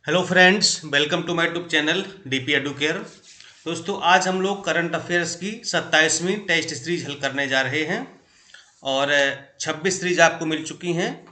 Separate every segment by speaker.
Speaker 1: Hello friends, welcome to my YouTube channel DP Educare. दोस्तों, आज हम लोग करंट अफेयर्स की 27वीं टेस्ट सीरीज हल करने जा रहे हैं और 26 सीरीज आपको मिल चुकी हैं।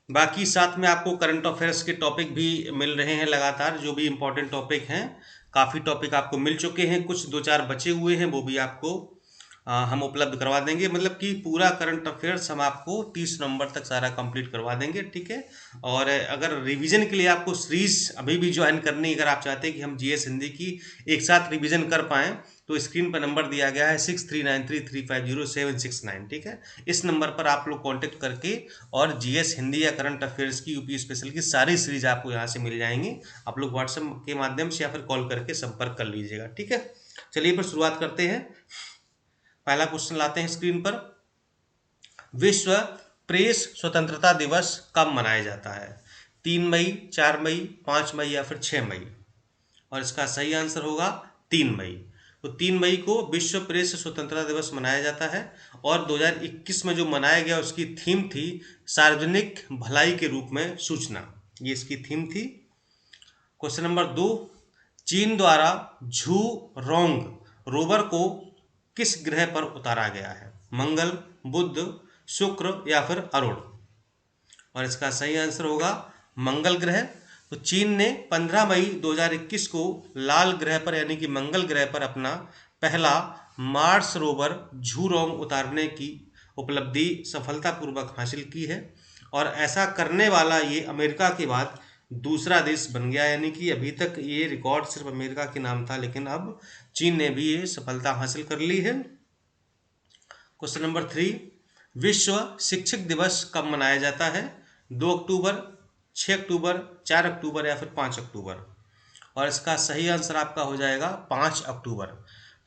Speaker 1: बाकी साथ में आपको करंट अफेयर्स के टॉपिक भी मिल रहे हैं लगातार, जो भी इम्पोर्टेंट टॉपिक हैं। काफ़ी टॉपिक आपको मिल चुके हैं, कुछ दो चार बचे हुए हैं, वो भी आपको हम उपलब्ध करवा देंगे। मतलब कि पूरा करंट अफेयर्स हम आपको 30 नवंबर तक सारा कंप्लीट करवा देंगे, ठीक है। और अगर रिवीजन के लिए आपको सीरीज अभी भी ज्वाइन करनी, अगर आप चाहते हैं कि हम जीएस हिंदी की एक साथ रिवीजन कर पाएँ, तो स्क्रीन पर नंबर दिया गया है 6393350769, ठीक है। इस नंबर पर आप लोग कांटेक्ट करके और जीएस हिंदी या करंट अफेयर्स की यूपी स्पेशल की सारी सीरीज आपको यहाँ से मिल जाएंगी। आप लोग व्हाट्सएप के माध्यम से या फिर कॉल करके संपर्क कर लीजिएगा, ठीक है। चलिए फिर शुरुआत करते हैं। पहला क्वेश्चन लाते हैं स्क्रीन पर। विश्व प्रेस स्वतंत्रता दिवस कब मनाया जाता है? 3 मई, 4 मई, 5 मई या फिर 6 मई? और इसका सही आंसर होगा 3 मई। तो 3 मई को विश्व प्रेस स्वतंत्रता दिवस मनाया जाता है। और 2021 में जो मनाया गया उसकी थीम थी सार्वजनिक भलाई के रूप में सूचना, ये इसकी थीम थी। क्वेश्चन नंबर 2, चीन द्वारा झू रोंग रोवर को किस ग्रह पर उतारा गया है? मंगल, बुध, शुक्र या फिर अरुण? और इसका सही आंसर होगा मंगल ग्रह। तो चीन ने 15 मई 2021 को लाल ग्रह पर यानी कि मंगल ग्रह पर अपना पहला मार्स रोवर झूरोंग उतारने की उपलब्धि सफलतापूर्वक हासिल की है। और ऐसा करने वाला ये अमेरिका के बाद दूसरा देश बन गया, यानी कि अभी तक ये रिकॉर्ड सिर्फ अमेरिका के नाम था, लेकिन अब चीन ने भी ये सफलता हासिल कर ली है। क्वेश्चन नंबर 3, विश्व शिक्षक दिवस कब मनाया जाता है? 2 अक्टूबर, 6 अक्टूबर, 4 अक्टूबर या फिर 5 अक्टूबर? और इसका सही आंसर आपका हो जाएगा 5 अक्टूबर।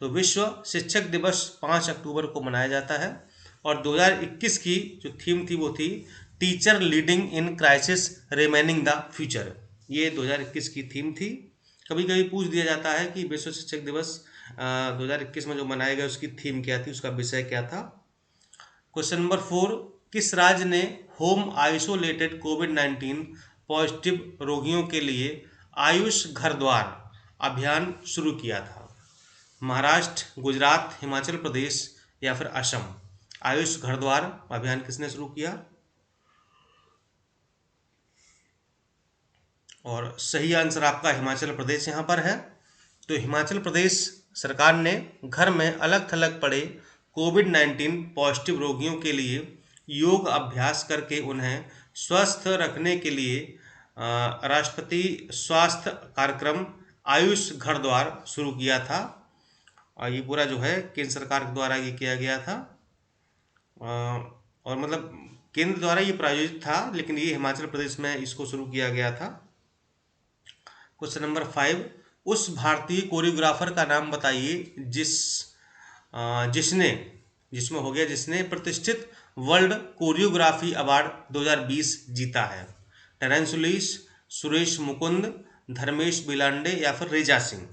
Speaker 1: तो विश्व शिक्षक दिवस 5 अक्टूबर को मनाया जाता है। और 2021 की जो थीम थी वो थी teacher leading in crisis remaining the future, ये 2021 की थीम थी। कभी कभी पूछ दिया जाता है कि विश्व शिक्षक दिवस 2021 में जो मनाया गया उसकी थीम क्या थी, उसका विषय क्या था। क्वेश्चन नंबर 4, किस राज्य ने होम आइसोलेटेड कोविड-19 पॉजिटिव रोगियों के लिए आयुष घर द्वार अभियान शुरू किया था? महाराष्ट्र, गुजरात, हिमाचल प्रदेश या फिर असम? आयुष घर द्वार अभियान किसने शुरू किया? और सही आंसर आपका हिमाचल प्रदेश यहाँ पर है। तो हिमाचल प्रदेश सरकार ने घर में अलग थलग पड़े कोविड-19 पॉजिटिव रोगियों के लिए योग अभ्यास करके उन्हें स्वस्थ रखने के लिए राष्ट्रपति स्वास्थ्य कार्यक्रम आयुष घर द्वार शुरू किया था। और ये पूरा जो है केंद्र सरकार द्वारा ये किया गया था। और मतलब केंद्र द्वारा ये प्रायोजित था, लेकिन ये हिमाचल प्रदेश में इसको शुरू किया गया था। क्वेश्चन नंबर 5, उस भारतीय कोरियोग्राफर का नाम बताइए जिसने जिसमें हो गया जिसने प्रतिष्ठित वर्ल्ड कोरियोग्राफी अवार्ड 2020 जीता है। टेरेंस लुइस, सुरेश मुकुंद, धर्मेश बिलांडे या फिर रेजा सिंह?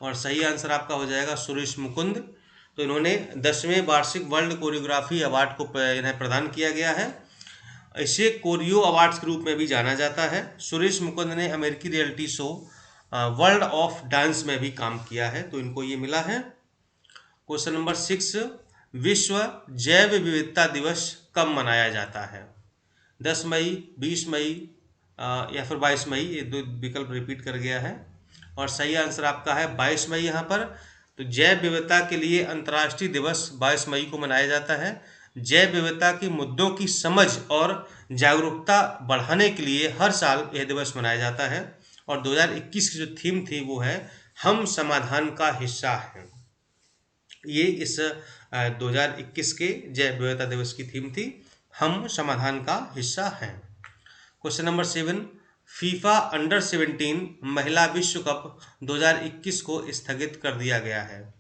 Speaker 1: और सही आंसर आपका हो जाएगा सुरेश मुकुंद। तो इन्होंने 10वें वार्षिक वर्ल्ड कोरियोग्राफी अवार्ड को इन्हें प्रदान किया गया है। इसे कोरियो अवार्ड्स के रूप में भी जाना जाता है। सुरेश मुकुंद ने अमेरिकी reality show world of dance में भी काम किया है, तो इनको ये मिला है। क्वेश्चन नंबर 6, विश्व जैव विविधता दिवस कब मनाया जाता है? 10 मई, 20 मई या फिर 22 मई? ये दो विकल्प रिपीट कर गया है। और सही आंसर आपका है 22 मई यहाँ पर। तो जैव विविधता के लिए अंतर्राष्ट्रीय दिवस 22 मई को मनाया जाता है। जैव विविधता के मुद्दों की समझ और जागरूकता बढ़ाने के लिए हर साल यह दिवस मनाया जाता है। और 2021 की जो थीम थी वो है हम समाधान का हिस्सा हैं। ये इस 2021 के जैव विविधता दिवस की थीम थी, हम समाधान का हिस्सा हैं। क्वेश्चन नंबर 7, फीफा अंडर-17 महिला विश्व कप 2021 को स्थगित कर दिया गया है।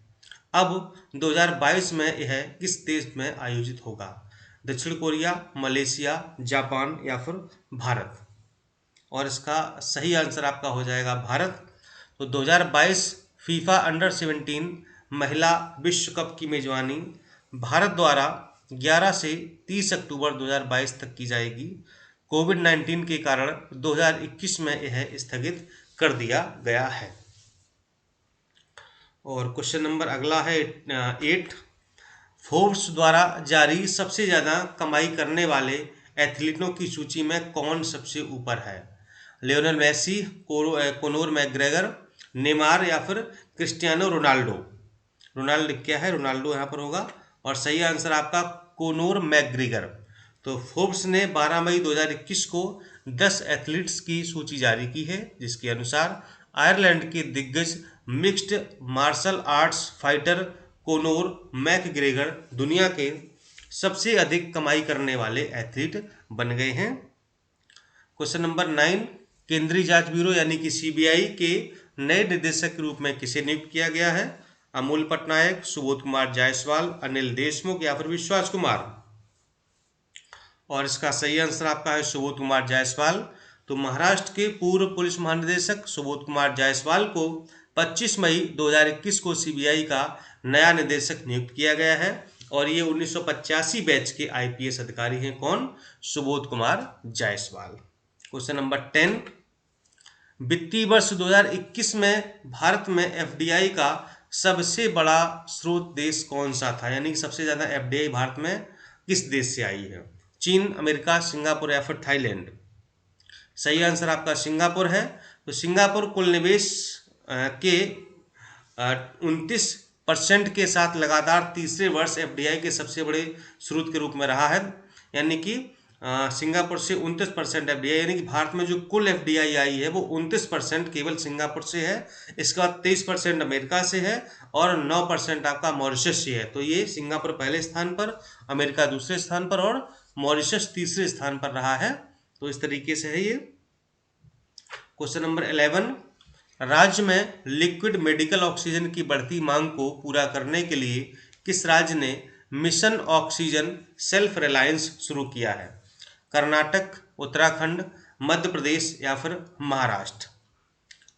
Speaker 1: अब 2022 में यह किस देश में आयोजित होगा? दक्षिण कोरिया, मलेशिया, जापान या फिर भारत? और इसका सही आंसर आपका हो जाएगा भारत। तो 2022 फीफा अंडर-17 महिला विश्व कप की मेजबानी भारत द्वारा 11 से 30 अक्टूबर 2022 तक की जाएगी। कोविड-19 के कारण 2021 में यह स्थगित कर दिया गया है। और क्वेश्चन नंबर अगला है 8। फोर्ब्स द्वारा जारी सबसे ज़्यादा कमाई करने वाले एथलीटों की सूची में कौन सबसे ऊपर है? लियोनेल मेसी, कोनोर मैकग्रेगर, नेमार या फिर क्रिस्टियानो रोनाल्डो? रोनाल्डो क्या है, रोनाल्डो यहाँ पर होगा। और सही आंसर आपका कोनोर मैकग्रेगर। तो फोर्ब्स ने 12 मई 2021 को 10 एथलीट्स की सूची जारी की है, जिसके अनुसार आयरलैंड के दिग्गज मिक्स्ड मार्शल आर्ट्स फाइटर कोनोर मैकग्रेगर दुनिया के सबसे अधिक कमाई करने वाले एथलीट बन गए हैं। Question number 9। केंद्रीय जांच ब्यूरो यानी कि सीबीआई के नए निदेशक के रूप में किसे नियुक्त किया गया है? अमूल पटनायक, सुबोध कुमार जायसवाल, अनिल देशमुख या फिर विश्वास कुमार? और इसका सही आंसर आपका है सुबोध कुमार जायसवाल। तो महाराष्ट्र के पूर्व पुलिस महानिदेशक सुबोध कुमार जायसवाल को 25 मई 2021 को सीबीआई का नया निदेशक नियुक्त किया गया है और ये 1985 बैच के आईपीएस अधिकारी हैं। कौन? सुबोध कुमार जायसवाल। Question number 10। वित्तीय वर्ष 2021 में भारत में एफडीआई का सबसे बड़ा स्रोत देश कौन सा था? यानी कि सबसे ज़्यादा एफडीआई भारत में किस देश से आई है? चीन, अमेरिका, सिंगापुर या फिर थाईलैंड? सही आंसर आपका सिंगापुर है। तो सिंगापुर कुल निवेश के 29% के साथ लगातार तीसरे वर्ष एफडीआई के सबसे बड़े स्रोत के रूप में रहा है। यानी कि सिंगापुर से 29% एफडीआई, यानी कि भारत में जो कुल एफडीआई आई है वो 29% केवल सिंगापुर से है। इसके बाद 23% अमेरिका से है और 9% आपका मॉरिशस से है। तो ये सिंगापुर पहले स्थान पर, अमेरिका दूसरे स्थान पर और मॉरिशस तीसरे स्थान पर रहा है। तो इस तरीके से है ये। Question number 11। राज्य में लिक्विड मेडिकल ऑक्सीजन की बढ़ती मांग को पूरा करने के लिए किस राज्य ने मिशन ऑक्सीजन सेल्फ रिलायंस शुरू किया है? कर्नाटक, उत्तराखंड, मध्य प्रदेश या फिर महाराष्ट्र?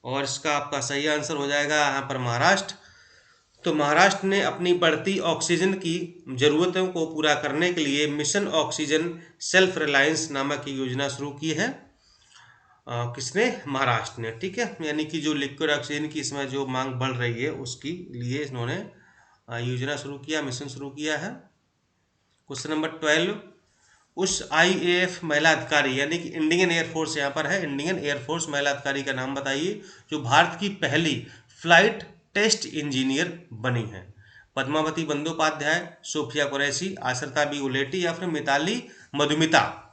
Speaker 1: और इसका आपका सही आंसर हो जाएगा यहाँ पर महाराष्ट्र। तो महाराष्ट्र ने अपनी बढ़ती ऑक्सीजन की जरूरतों को पूरा करने के लिए मिशन ऑक्सीजन सेल्फ रिलायंस नामक की योजना शुरू की है। किसने? महाराष्ट्र ने। ठीक है, यानी कि जो लिक्विड ऑक्सीजन की इसमें जो मांग बढ़ रही है उसकी लिए इन्होंने योजना शुरू किया, मिशन शुरू किया है। Question number 12। उस आईएएफ महिला अधिकारी यानी कि इंडियन एयरफोर्स यहाँ पर है, इंडियन एयरफोर्स महिला अधिकारी का नाम बताइए जो भारत की पहली फ्लाइट टेस्ट इंजीनियर बनी है? पद्मावती बंदोपाध्याय, सोफिया कुरैशी, आश्रिता बी उलेटी या फिर मिताली मधुमिता?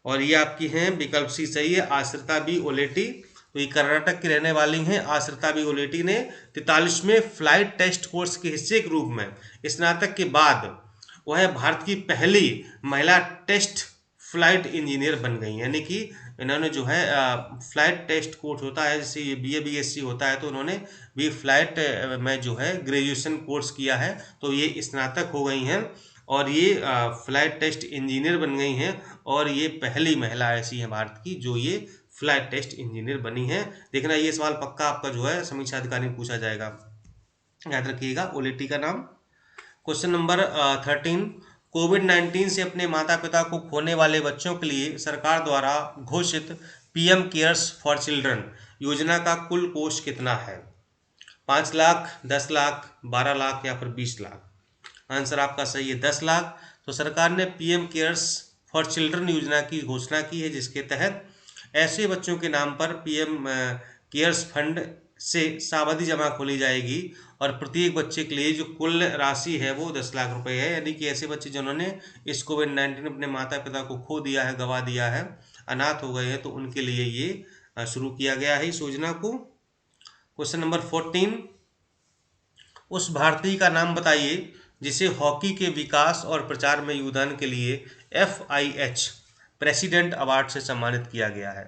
Speaker 1: और ये आपकी हैं विकल्प सी सही है, आश्रिता बी ओलेटी। तो ये कर्नाटक की रहने वाली हैं। आश्रिता बी ओलेटी ने 43वें फ्लाइट टेस्ट कोर्स के हिस्से के रूप में स्नातक के बाद वह भारत की पहली महिला टेस्ट फ्लाइट इंजीनियर बन गई। यानी कि इन्होंने जो है फ्लाइट टेस्ट कोर्स होता है, जैसे ये बीए बीएससी होता है, तो उन्होंने भी फ्लाइट में जो है ग्रेजुएशन कोर्स किया है, तो ये स्नातक हो गई हैं और ये फ्लाइट टेस्ट इंजीनियर बन गई हैं और ये पहली महिला ऐसी है भारत की जो ये फ्लाइट टेस्ट इंजीनियर बनी है। देखना ये सवाल पक्का आपका जो है समीक्षा अधिकारी में पूछा जाएगा, याद रखिएगा ओलेटी का नाम। Question number 13। कोविड-19 से अपने माता पिता को खोने वाले बच्चों के लिए सरकार द्वारा घोषित पीएम केयर्स फॉर चिल्ड्रन योजना का कुल कोष कितना है? 5 लाख, 10 लाख, 12 लाख या फिर 20 लाख? आंसर आपका सही है 10 लाख। तो सरकार ने पीएम केयर्स फॉर चिल्ड्रन योजना की घोषणा की है, जिसके तहत ऐसे बच्चों के नाम पर पीएम केयर्स फंड से सावधि जमा खोली जाएगी और प्रत्येक बच्चे के लिए जो कुल राशि है वो 10 लाख रुपए है। यानी कि ऐसे बच्चे जिन्होंने इस कोविड-19 अपने माता पिता को खो दिया है, गवा दिया है, अनाथ हो गए हैं, तो उनके लिए ये शुरू किया गया है इस योजना को। Question number 14। उस भारतीय का नाम बताइए जिसे हॉकी के विकास और प्रचार में योगदान के लिए FIH प्रेसिडेंट अवार्ड से सम्मानित किया गया है?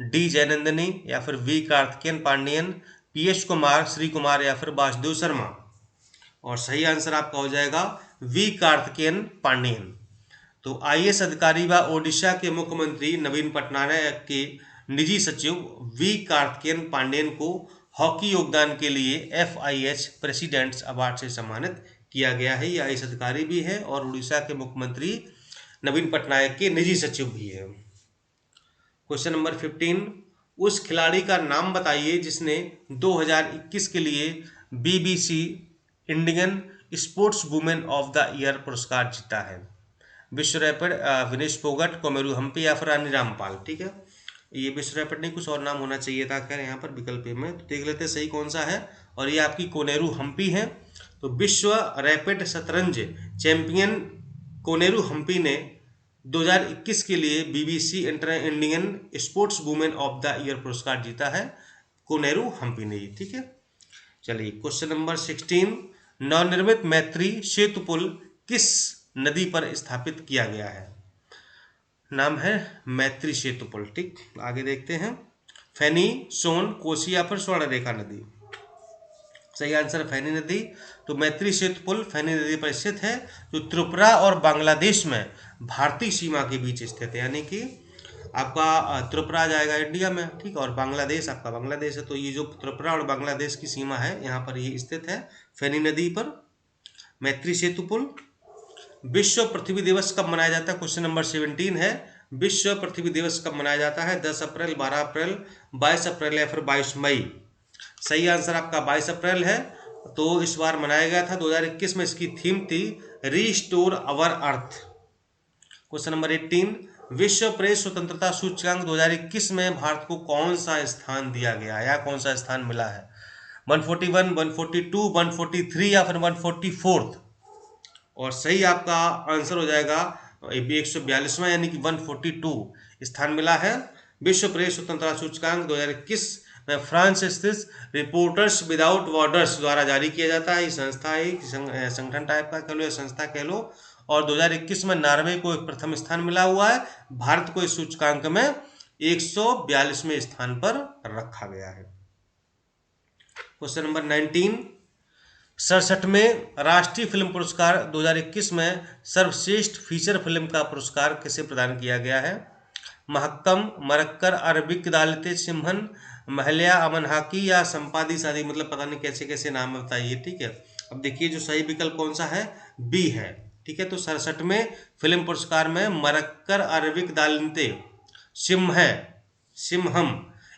Speaker 1: डी जयनंदनी या फिर वी कार्तिकेयन पांडियन, पीएस कुमार, श्री कुमार या फिर वासुदेव शर्मा? और सही आंसर आपका हो जाएगा वी कार्तिकेयन पांडियन। तो आईएएस अधिकारी व ओडिशा के मुख्यमंत्री नवीन पटनायक के निजी सचिव वी कार्तिकेयन पांडियन को हॉकी योगदान के लिए FIH प्रेसिडेंट्स अवार्ड से सम्मानित किया गया है। ये आईएएस अधिकारी भी है और उड़ीसा के मुख्यमंत्री नवीन पटनायक के निजी सचिव भी है। क्वेश्चन नंबर 15, उस खिलाड़ी का नाम बताइए जिसने 2021 के लिए BBC Indian sports women of the year पुरस्कार जीता है। विश्व रैपिड, विनेश फोगट, कोमेरू हम्पी या फिर रानी रामपाल। ठीक है, ये विश्व रैपिड नहीं, कुछ और नाम होना चाहिए था। खैर यहाँ पर विकल्प में तो देख लेते सही कौन सा है, और ये आपकी कोनेरू हम्पी है। तो विश्व रैपिड शतरंज चैंपियन कोनेरू हम्पी ने 2021 के लिए BBC Indian sports women of the year पुरस्कार जीता है, कोनेरू हम्पी ने। ठीक है, चलिए क्वेश्चन नंबर 16, नवनिर्मित मैत्री सेतु पुल किस नदी पर स्थापित किया गया है? नाम है मैत्री सेतु पुल। ठीक, आगे देखते हैं। फैनी, सोन, कोसी या फिर स्वर्णरेखा नदी। सही आंसर फैनी नदी। तो मैत्री सेतु पुल फैनी नदी पर स्थित है, जो त्रिपुरा और बांग्लादेश में भारतीय सीमा के बीच स्थित है। यानी कि आपका त्रिपुरा जाएगा इंडिया में, ठीक, और बांग्लादेश आपका बांग्लादेश है। तो ये जो त्रिपुरा और बांग्लादेश की सीमा है, यहाँ पर ये स्थित है फैनी नदी पर मैत्री सेतु पुल। विश्व पृथ्वी दिवस कब मनाया जाता है? क्वेश्चन नंबर 17 है, विश्व पृथ्वी दिवस कब मनाया जाता है? 10 अप्रैल, 12 अप्रैल, 22 अप्रैल या फिर 22 मई। सही आंसर आपका 22 अप्रैल है। तो इस बार मनाया गया था 2021 में। इसकी थीम थी रीस्टोर अवर अर्थ। क्वेश्चन नंबर 18, विश्व प्रेस स्वतंत्रता सूचकांक 2021 में भारत को कौन सा स्थान दिया गया या कौन सा स्थान मिला है? 141, 142, 143 या फिर 144? और सही आपका आंसर हो जाएगा 142वां, यानी कि 142 स्थान मिला है। विश्व प्रेस स्वतंत्रता सूचकांक 2021 में फ्रांस स्थित रिपोर्टर्स विदाउट बॉर्डर्स द्वारा जारी किया जाता है। ये संस्था है, संगठन टाइप का कह लो या संस्था कह लो। और 2021 में नॉर्वे को प्रथम स्थान मिला हुआ है। भारत को इस सूचकांक में 142वें स्थान पर रखा गया है। क्वेश्चन नंबर 19, 67वें राष्ट्रीय फिल्म पुरस्कार 2021 में सर्वश्रेष्ठ फीचर फिल्म का पुरस्कार किसे प्रदान किया गया है? महक्कम, मरक्कर, अरबिक दालते सिम्हन, महल्या अमन हाकी या संपादी शादी। मतलब पता नहीं कैसे कैसे नाम बताइए। ठीक है, अब देखिए जो सही विकल्प कौन सा है, बी है। ठीक है, तो 67वें फिल्म पुरस्कार में मरक्कर अरबिक दालते सिम्हम,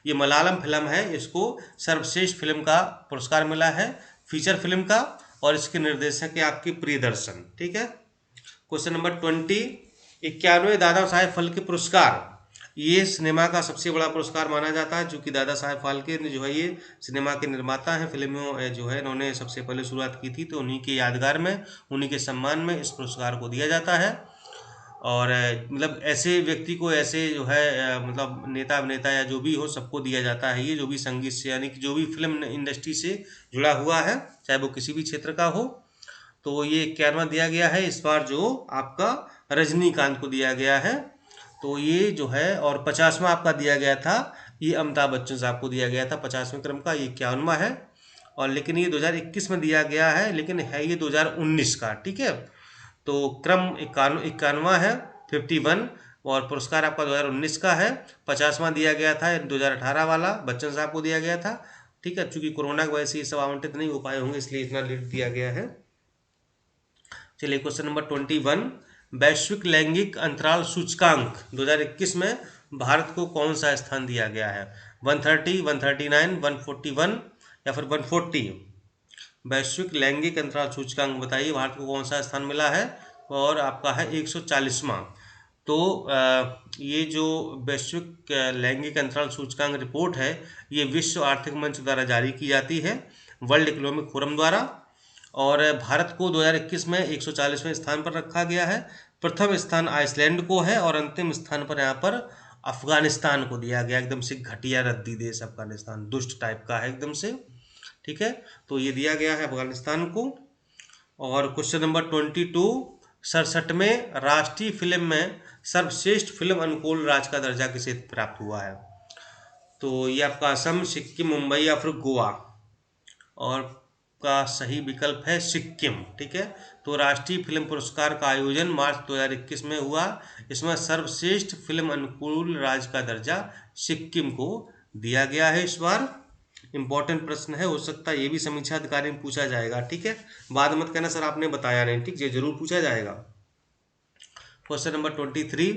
Speaker 1: ये मलयालम फिल्म है, इसको सर्वश्रेष्ठ फिल्म का पुरस्कार मिला है, फीचर फिल्म का। और इसके निर्देशक है आपकी प्रियदर्शन। ठीक है, क्वेश्चन नंबर 20, 91वें दादा साहेब फाल्के पुरस्कार, ये सिनेमा का सबसे बड़ा पुरस्कार माना जाता है, क्योंकि दादा साहेब फाल्के ने जो है ये सिनेमा के निर्माता हैं। फिल्मों जो है इन्होंने सबसे पहले शुरुआत की थी, तो उन्हीं के यादगार में, उन्हीं के सम्मान में इस पुरस्कार को दिया जाता है। और मतलब ऐसे व्यक्ति को, ऐसे जो है मतलब नेता अभिनेता या जो भी हो, सबको दिया जाता है ये, जो भी संगीत से यानी कि जो भी फिल्म इंडस्ट्री से जुड़ा हुआ है, चाहे वो किसी भी क्षेत्र का हो। तो ये 91वां दिया गया है इस बार, जो आपका रजनीकांत को दिया गया है। तो ये जो है, और 50वां आपका दिया गया था, ये अमिताभ बच्चन साहब को दिया गया था 50वें क्रम का, ये 51वां है। और लेकिन ये 2021 में दिया गया है, लेकिन है ये 2019 का। ठीक है, तो क्रम 51वां है, 51, और पुरस्कार आपका 2019 का है। 50वां दिया गया था 2018 वाला, बच्चन साहब को दिया गया था। ठीक है, चूंकि कोरोना की वजह से ये सब आवंटित नहीं हो पाए होंगे, इसलिए इतना लेट दिया गया है। चलिए क्वेश्चन नंबर 21, वैश्विक लैंगिक अंतराल सूचकांक 2021 में भारत को कौन सा स्थान दिया गया है? 130, 139, 141 या फिर 140? वैश्विक लैंगिक अंतराल सूचकांक बताइए, भारत को कौन सा स्थान मिला है? और आपका है 140वां। तो ये जो वैश्विक लैंगिक अंतराल सूचकांक रिपोर्ट है, ये विश्व आर्थिक मंच द्वारा जारी की जाती है, वर्ल्ड इकोनॉमिक फोरम द्वारा। और भारत को 2021 में 140वें स्थान पर रखा गया है। प्रथम स्थान आइसलैंड को है, और अंतिम स्थान पर यहाँ पर अफगानिस्तान को दिया गया। एकदम से घटिया रद्दी देश अफगानिस्तान, दुष्ट टाइप का है एकदम से। ठीक है, तो ये दिया गया है अफगानिस्तान को। और क्वेश्चन नंबर 22, 67वें राष्ट्रीय फिल्म में सर्वश्रेष्ठ फिल्म अनुकूल राज्य का दर्जा किसे प्राप्त हुआ है? तो ये आपका असम, सिक्किम, मुंबई या फिर गोवा? और का सही विकल्प है सिक्किम। ठीक है, तो राष्ट्रीय फिल्म पुरस्कार का आयोजन मार्च 2021 में हुआ। इसमें सर्वश्रेष्ठ फिल्म अनुकूल राज्य का दर्जा सिक्किम को दिया गया है इस बार। इंपॉर्टेंट प्रश्न है, हो सकता है ये भी समीक्षा अधिकारी में पूछा जाएगा। ठीक है, बाद मत कहना सर आपने बताया नहीं। ठीक, ये जरूर पूछा जाएगा। क्वेश्चन नंबर 23,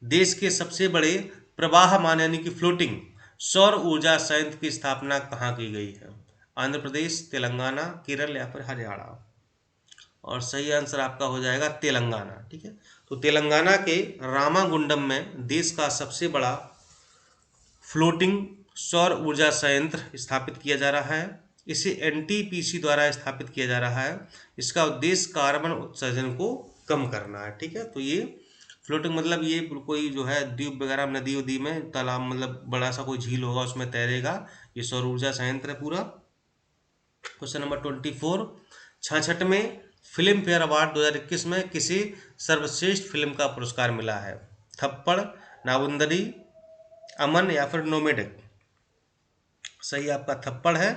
Speaker 1: देश के सबसे बड़े प्रवाहमान यानी कि फ्लोटिंग सौर ऊर्जा संयंत्र की स्थापना कहाँ की गई है? आंध्र प्रदेश, तेलंगाना, केरल या फिर हरियाणा। और सही आंसर आपका हो जाएगा तेलंगाना। ठीक है, तो तेलंगाना के रामागुंडम में देश का सबसे बड़ा फ्लोटिंग सौर ऊर्जा संयंत्र स्थापित किया जा रहा है। इसे एनटीपीसी द्वारा स्थापित किया जा रहा है। इसका उद्देश्य कार्बन उत्सर्जन को कम करना है। ठीक है, तो ये फ्लोटिंग मतलब ये कोई जो है द्वीप वगैरह, नदी उदी में, तालाब, मतलब बड़ा सा कोई झील होगा उसमें तैरेगा। ये सौर ऊर्जा संयंत्र है पूरा। क्वेश्चन नंबर 24, 66 में फिल्म फेयर अवार्ड 2021 में किसे सर्वश्रेष्ठ फिल्म का पुरस्कार मिला है? थप्पड़, नागुंदरी, अमन या फिर नोमेडिक। सही आपका थप्पड़ है।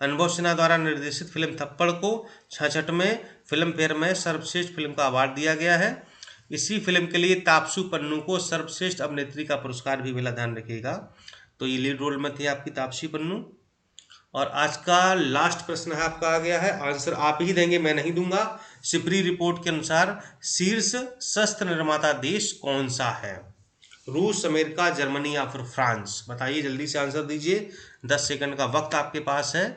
Speaker 1: अनुभव सिन्हा द्वारा निर्देशित फिल्म थप्पड़ को 66 में फिल्म फेयर में सर्वश्रेष्ठ फिल्म का अवार्ड दिया गया है। इसी फिल्म के लिए तापसू पन्नू को सर्वश्रेष्ठ अभिनेत्री का पुरस्कार भी मिला, ध्यान रखिएगा। तो ये लीड रोल में थी आपकी तापसी पन्नू। और आज का लास्ट प्रश्न है आपका आ गया है, आंसर आप ही देंगे, मैं नहीं दूंगा। सिपरी रिपोर्ट के अनुसार शीर्ष शस्त्र निर्माता देश कौन सा है? रूस, अमेरिका, जर्मनी या फिर फ्रांस? बताइए, जल्दी से आंसर दीजिए। 10 सेकंड का वक्त आपके पास है।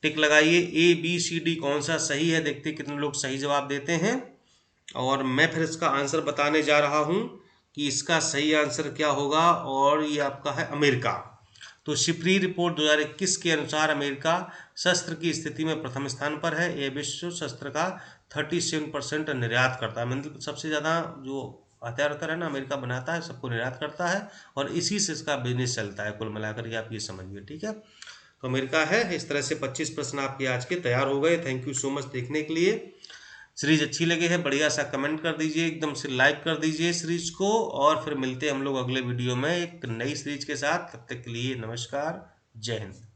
Speaker 1: टिक लगाइए। ए बी सी डी कौन सा सही है, देखते कितने लोग सही जवाब देते हैं। और मैं फिर इसका आंसर बताने जा रहा हूं कि इसका सही आंसर क्या होगा। और ये आपका है अमेरिका। तो शिपरी रिपोर्ट 2021 के अनुसार अमेरिका शस्त्र की स्थिति में प्रथम स्थान पर है। यह विश्व शस्त्र का 37% निर्यात करता है। मतलब सबसे ज़्यादा जो हथियार होता है ना, अमेरिका बनाता है, सबको निर्यात करता है और इसी से इसका बिजनेस चलता है कुल मिलाकर के, आप ये समझिए। ठीक है, तो अमेरिका है। इस तरह से 25 प्रश्न आपके आज के तैयार हो गए। थैंक यू सो मच देखने के लिए। सीरीज अच्छी लगी है, बढ़िया सा कमेंट कर दीजिए, एकदम से लाइक कर दीजिए सीरीज को। और फिर मिलते हैं हम लोग अगले वीडियो में एक नई सीरीज के साथ। तब तक के लिए नमस्कार, जय हिंद।